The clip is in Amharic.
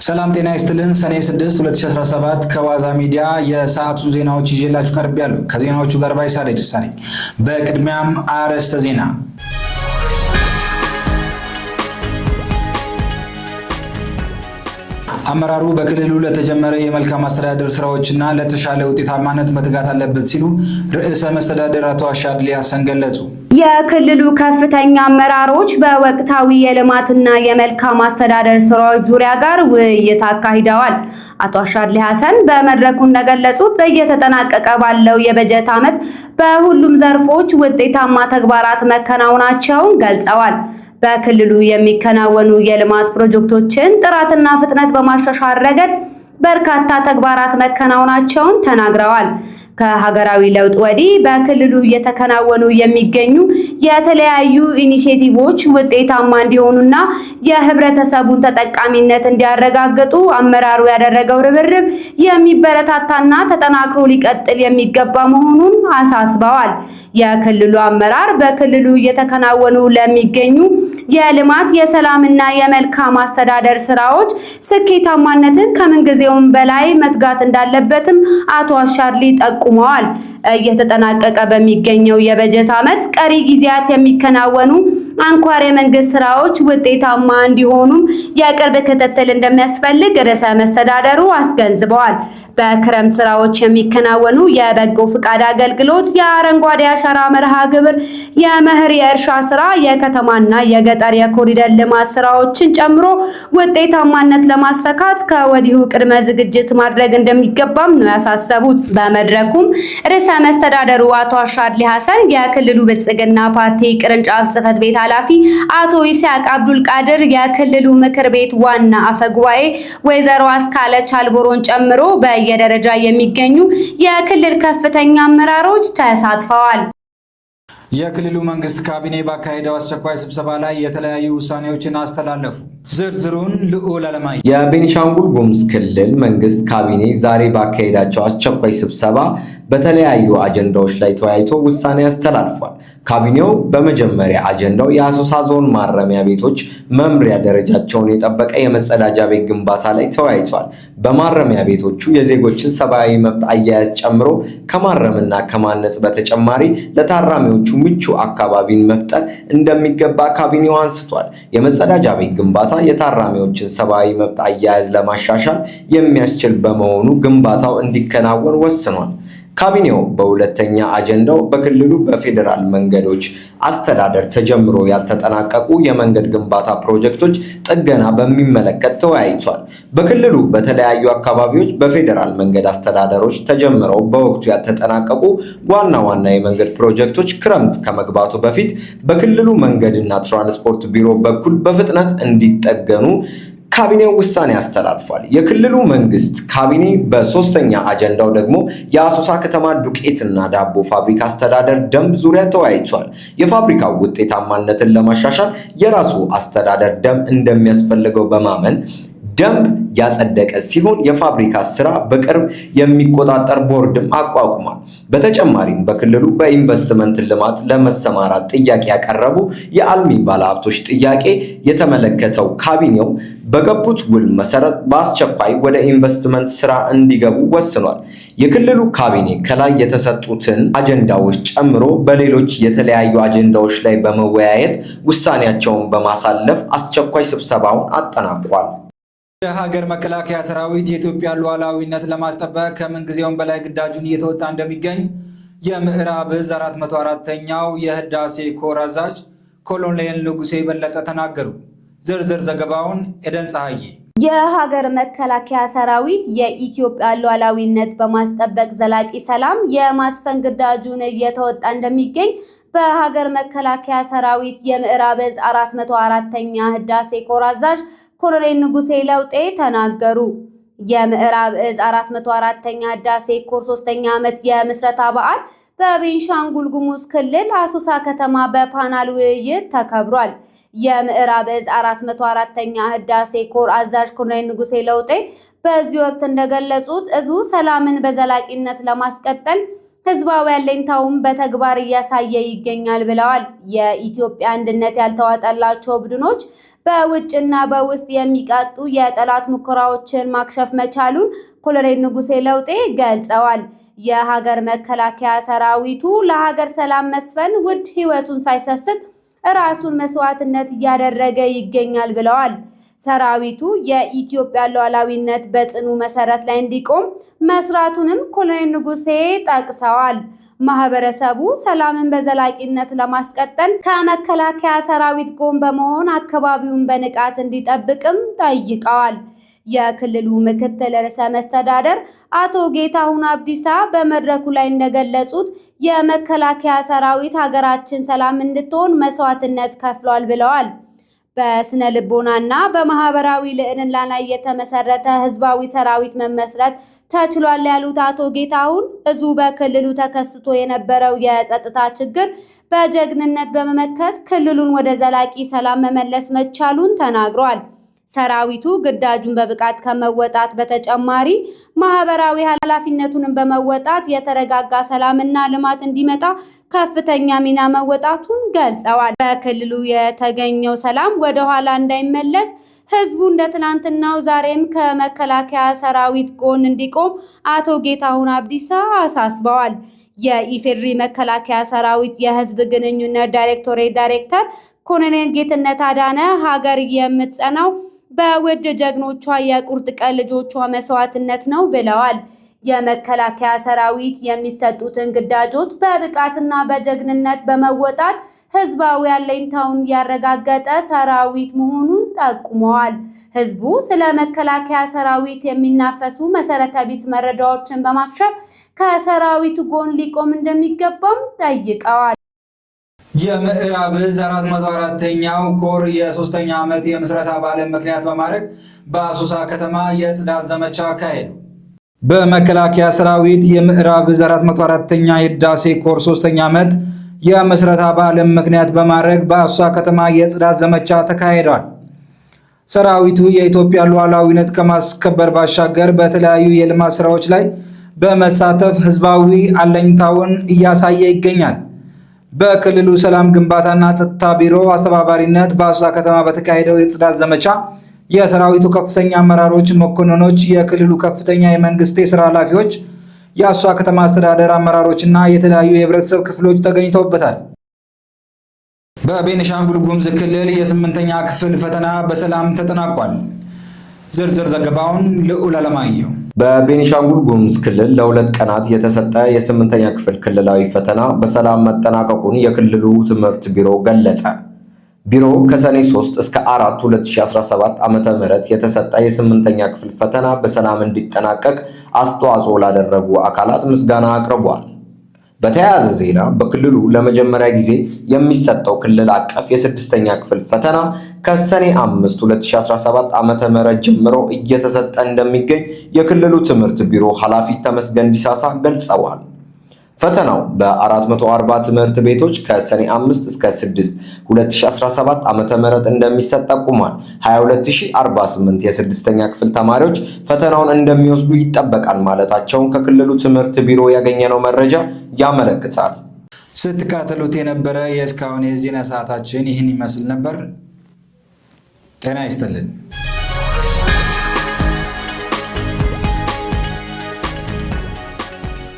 ሰላም ጤና ይስጥልን። ሰኔ 6 2017 ከዋዛ ሚዲያ የሰዓቱ ዜናዎች ይዤላችሁ ቀርቤያለሁ። ከዜናዎቹ ጋር ባይሳሌ ደሳ ነኝ። በቅድሚያም አርዕስተ ዜና። አመራሩ በክልሉ ለተጀመረ የመልካም አስተዳደር ስራዎችና ለተሻለ ውጤታማነት መትጋት አለበት ሲሉ ርዕሰ መስተዳድር አቶ አሻድሊ ሐሰን ገለጹ። የክልሉ ከፍተኛ አመራሮች በወቅታዊ የልማትና የመልካም አስተዳደር ስራዎች ዙሪያ ጋር ውይይት አካሂደዋል። አቶ አሻድሊ ሐሰን በመድረኩ እንደገለጹት እየተጠናቀቀ ባለው የበጀት ዓመት በሁሉም ዘርፎች ውጤታማ ተግባራት መከናወናቸውን ገልጸዋል። በክልሉ የሚከናወኑ የልማት ፕሮጀክቶችን ጥራትና ፍጥነት በማሻሻል ረገድ በርካታ ተግባራት መከናወናቸውን ተናግረዋል። ከሀገራዊ ለውጥ ወዲህ በክልሉ እየተከናወኑ የሚገኙ የተለያዩ ኢኒሼቲቮች ውጤታማ እንዲሆኑና የህብረተሰቡን ተጠቃሚነት እንዲያረጋግጡ አመራሩ ያደረገው ርብርብ የሚበረታታና ተጠናክሮ ሊቀጥል የሚገባ መሆኑን አሳስበዋል። የክልሉ አመራር በክልሉ እየተከናወኑ ለሚገኙ የልማት የሰላምና የመልካም አስተዳደር ስራዎች ስኬታማነትን ከምንጊዜውም በላይ መትጋት እንዳለበትም አቶ አሻድሊ ጠቁመዋል። እየተጠናቀቀ በሚገኘው የበጀት ዓመት ቀሪ ጊዜያት የሚከናወኑ አንኳር የመንግስት ስራዎች ውጤታማ እንዲሆኑም የቅርብ ክትትል እንደሚያስፈልግ ርዕሰ መስተዳደሩ አስገንዝበዋል። በክረምት ስራዎች የሚከናወኑ የበጎ ፍቃድ አገልግሎት፣ የአረንጓዴ አሻራ መርሃ ግብር፣ የመኸር የእርሻ ስራ፣ የከተማና የገጠር የኮሪደር ልማት ስራዎችን ጨምሮ ውጤታማነት ለማሳካት ከወዲሁ ቅድመ ዝግጅት ማድረግ እንደሚገባም ነው ያሳሰቡት። በመድረኩም ርዕሰ መስተዳደሩ አቶ አሻድሊ ሐሰን፣ የክልሉ ብልጽግና ፓርቲ ቅርንጫፍ ጽህፈት ቤት ኃላፊ አቶ ኢሳቅ አብዱል ቃድር፣ የክልሉ ምክር ቤት ዋና አፈ ጉባኤ ወይዘሮ አስካለች አልቦሮን ጨምሮ በየደረጃ የሚገኙ የክልል ከፍተኛ አመራሮች ተሳትፈዋል። የክልሉ መንግስት ካቢኔ ባካሄደው አስቸኳይ ስብሰባ ላይ የተለያዩ ውሳኔዎችን አስተላለፉ። ዝርዝሩን ልዑል አለማየሁ። የቤኒሻንጉል ጉሙዝ ክልል መንግስት ካቢኔ ዛሬ ባካሄዳቸው አስቸኳይ ስብሰባ በተለያዩ አጀንዳዎች ላይ ተወያይቶ ውሳኔ አስተላልፏል። ካቢኔው በመጀመሪያ አጀንዳው የአሶሳ ዞን ማረሚያ ቤቶች መምሪያ ደረጃቸውን የጠበቀ የመጸዳጃ ቤት ግንባታ ላይ ተወያይቷል። በማረሚያ ቤቶቹ የዜጎችን ሰብአዊ መብት አያያዝ ጨምሮ ከማረምና ከማነጽ በተጨማሪ ለታራሚዎቹ ምቹ አካባቢን መፍጠር እንደሚገባ ካቢኔው አንስቷል። የመጸዳጃ ቤት ግንባታ የታራሚዎችን ሰብአዊ መብት አያያዝ ለማሻሻል የሚያስችል በመሆኑ ግንባታው እንዲከናወን ወስኗል። ካቢኔው በሁለተኛ አጀንዳው በክልሉ በፌዴራል መንገዶች አስተዳደር ተጀምሮ ያልተጠናቀቁ የመንገድ ግንባታ ፕሮጀክቶች ጥገና በሚመለከት ተወያይቷል። በክልሉ በተለያዩ አካባቢዎች በፌዴራል መንገድ አስተዳደሮች ተጀምረው በወቅቱ ያልተጠናቀቁ ዋና ዋና የመንገድ ፕሮጀክቶች ክረምት ከመግባቱ በፊት በክልሉ መንገድና ትራንስፖርት ቢሮ በኩል በፍጥነት እንዲጠገኑ ካቢኔው ውሳኔ አስተላልፏል። የክልሉ መንግስት ካቢኔ በሶስተኛ አጀንዳው ደግሞ የአሶሳ ከተማ ዱቄትና ዳቦ ፋብሪካ አስተዳደር ደንብ ዙሪያ ተወያይቷል። የፋብሪካው ውጤታማነትን ለማሻሻል የራሱ አስተዳደር ደንብ እንደሚያስፈልገው በማመን ደንብ ያጸደቀ ሲሆን የፋብሪካ ስራ በቅርብ የሚቆጣጠር ቦርድም አቋቁሟል። በተጨማሪም በክልሉ በኢንቨስትመንት ልማት ለመሰማራት ጥያቄ ያቀረቡ የአልሚ ባለሀብቶች ጥያቄ የተመለከተው ካቢኔው በገቡት ውል መሰረት በአስቸኳይ ወደ ኢንቨስትመንት ስራ እንዲገቡ ወስኗል። የክልሉ ካቢኔ ከላይ የተሰጡትን አጀንዳዎች ጨምሮ በሌሎች የተለያዩ አጀንዳዎች ላይ በመወያየት ውሳኔያቸውን በማሳለፍ አስቸኳይ ስብሰባውን አጠናቋል። የሀገር መከላከያ ሰራዊት የኢትዮጵያ ሉዓላዊነት ለማስጠበቅ ከምንጊዜውም በላይ ግዳጁን እየተወጣ እንደሚገኝ የምዕራብ ዕዝ 404ኛው የህዳሴ ኮር አዛዥ ኮሎኔል ንጉሴ በለጠ ተናገሩ። ዝርዝር ዘገባውን ኤደን ፀሐዬ። የሀገር መከላከያ ሰራዊት የኢትዮጵያ ሉዓላዊነት በማስጠበቅ ዘላቂ ሰላም የማስፈን ግዳጁን እየተወጣ እንደሚገኝ በሀገር መከላከያ ሰራዊት የምዕራብ ዕዝ 404ኛ ህዳሴ ኮር አዛዥ ኮሎኔል ንጉሴ ለውጤ ተናገሩ። የምዕራብ ዕዝ 404ኛ ህዳሴ ኮር 3ኛ ዓመት የምስረታ በዓል በቤንሻንጉል ጉሙዝ ክልል አሶሳ ከተማ በፓናል ውይይት ተከብሯል። የምዕራብ ዕዝ 404ኛ ህዳሴ ኮር አዛዥ ኮሎኔል ንጉሴ ለውጤ በዚህ ወቅት እንደገለጹት ዕዙ ሰላምን በዘላቂነት ለማስቀጠል ህዝባዊ አለኝታውን በተግባር እያሳየ ይገኛል ብለዋል። የኢትዮጵያ አንድነት ያልተዋጠላቸው ቡድኖች በውጭና በውስጥ የሚቃጡ የጠላት ሙከራዎችን ማክሸፍ መቻሉን ኮሎኔል ንጉሴ ለውጤ ገልጸዋል። የሀገር መከላከያ ሰራዊቱ ለሀገር ሰላም መስፈን ውድ ሕይወቱን ሳይሰስት ራሱን መስዋዕትነት እያደረገ ይገኛል ብለዋል። ሰራዊቱ የኢትዮጵያ ሉዓላዊነት በጽኑ መሰረት ላይ እንዲቆም መስራቱንም ኮሎኔል ንጉሴ ጠቅሰዋል። ማህበረሰቡ ሰላምን በዘላቂነት ለማስቀጠል ከመከላከያ ሰራዊት ጎን በመሆን አካባቢውን በንቃት እንዲጠብቅም ጠይቀዋል። የክልሉ ምክትል ርዕሰ መስተዳደር አቶ ጌታሁን አብዲሳ በመድረኩ ላይ እንደገለጹት የመከላከያ ሰራዊት ሀገራችን ሰላም እንድትሆን መስዋዕትነት ከፍሏል ብለዋል። በስነ ልቦናና በማህበራዊ ልዕልና ላይ የተመሰረተ ህዝባዊ ሰራዊት መመስረት ተችሏል ያሉት አቶ ጌታሁን ህዝቡ በክልሉ ተከስቶ የነበረው የጸጥታ ችግር በጀግንነት በመመከት ክልሉን ወደ ዘላቂ ሰላም መመለስ መቻሉን ተናግሯል። ሰራዊቱ ግዳጁን በብቃት ከመወጣት በተጨማሪ ማህበራዊ ኃላፊነቱን በመወጣት የተረጋጋ ሰላምና ልማት እንዲመጣ ከፍተኛ ሚና መወጣቱን ገልጸዋል። በክልሉ የተገኘው ሰላም ወደ ኋላ እንዳይመለስ ህዝቡ እንደ ትናንትናው ዛሬም ከመከላከያ ሰራዊት ጎን እንዲቆም አቶ ጌታሁን አብዲሳ አሳስበዋል። የኢፌዴሪ መከላከያ ሰራዊት የህዝብ ግንኙነት ዳይሬክቶሬት ዳይሬክተር ኮሎኔል ጌትነት አዳነ ሀገር የምትጸናው በውድ ጀግኖቿ የቁርጥ ቀን ልጆቿ መስዋዕትነት ነው ብለዋል። የመከላከያ ሰራዊት የሚሰጡትን ግዳጆች በብቃትና በጀግንነት በመወጣት ህዝባዊ አለኝታውን ያረጋገጠ ሰራዊት መሆኑን ጠቁመዋል። ህዝቡ ስለ መከላከያ ሰራዊት የሚናፈሱ መሰረተ ቢስ መረጃዎችን በማክሸፍ ከሰራዊቱ ጎን ሊቆም እንደሚገባም ጠይቀዋል። የምዕራብ ዕዝ 404ኛው ኮር የ3ኛ ዓመት የምስረታ በዓልን ምክንያት በማድረግ በአሶሳ ከተማ የጽዳት ዘመቻ አካሄዱ። በመከላከያ ሰራዊት የምዕራብ ዕዝ 404ኛ የህዳሴ ኮር 3ኛ ዓመት የምስረታ በዓልን ምክንያት በማድረግ በአሶሳ ከተማ የጽዳት ዘመቻ ተካሂዷል። ሰራዊቱ የኢትዮጵያ ሉዓላዊነት ከማስከበር ባሻገር በተለያዩ የልማት ስራዎች ላይ በመሳተፍ ህዝባዊ አለኝታውን እያሳየ ይገኛል። በክልሉ ሰላም ግንባታና ጸጥታ ቢሮ አስተባባሪነት በአሶሳ ከተማ በተካሄደው የጽዳት ዘመቻ የሰራዊቱ ከፍተኛ አመራሮች፣ መኮንኖች፣ የክልሉ ከፍተኛ የመንግስት የሥራ ኃላፊዎች፣ የአሶሳ ከተማ አስተዳደር አመራሮችና የተለያዩ የህብረተሰብ ክፍሎች ተገኝተውበታል። በቤኒሻንጉል ጉሙዝ ክልል የ8ኛ ክፍል ፈተና በሰላም ተጠናቋል። ዝርዝር ዘገባውን ልዑል አለማየሁ። በቤኒሻንጉል ጉሙዝ ክልል ለ2 ቀናት የተሰጠ የ8ኛ ክፍል ክልላዊ ፈተና በሰላም መጠናቀቁን የክልሉ ትምህርት ቢሮ ገለጸ። ቢሮው ከሰኔ 3 እስከ 4 2017 ዓ.ም የተሰጠ የ8ኛ ክፍል ፈተና በሰላም እንዲጠናቀቅ አስተዋጽኦ ላደረጉ አካላት ምስጋና አቅርቧል። በተያያዘ ዜና በክልሉ ለመጀመሪያ ጊዜ የሚሰጠው ክልል አቀፍ የ6ኛ ክፍል ፈተና ከሰኔ 5 2017 ዓ.ም ጀምሮ እየተሰጠ እንደሚገኝ የክልሉ ትምህርት ቢሮ ኃላፊ ተመስገን ዲሳሳ ገልጸዋል። ፈተናው በ440 ትምህርት ቤቶች ከሰኔ 5 እስከ 6 2017 ዓ.ም እንደሚሰጥ ጠቁሟል። 22048 የ6ኛ ክፍል ተማሪዎች ፈተናውን እንደሚወስዱ ይጠበቃል ማለታቸውን ከክልሉ ትምህርት ቢሮ ያገኘነው መረጃ ያመለክታል። ስትከታተሉት የነበረ የእስካሁን የዜና ሰዓታችን ይህን ይመስል ነበር። ጤና ይስጥልን።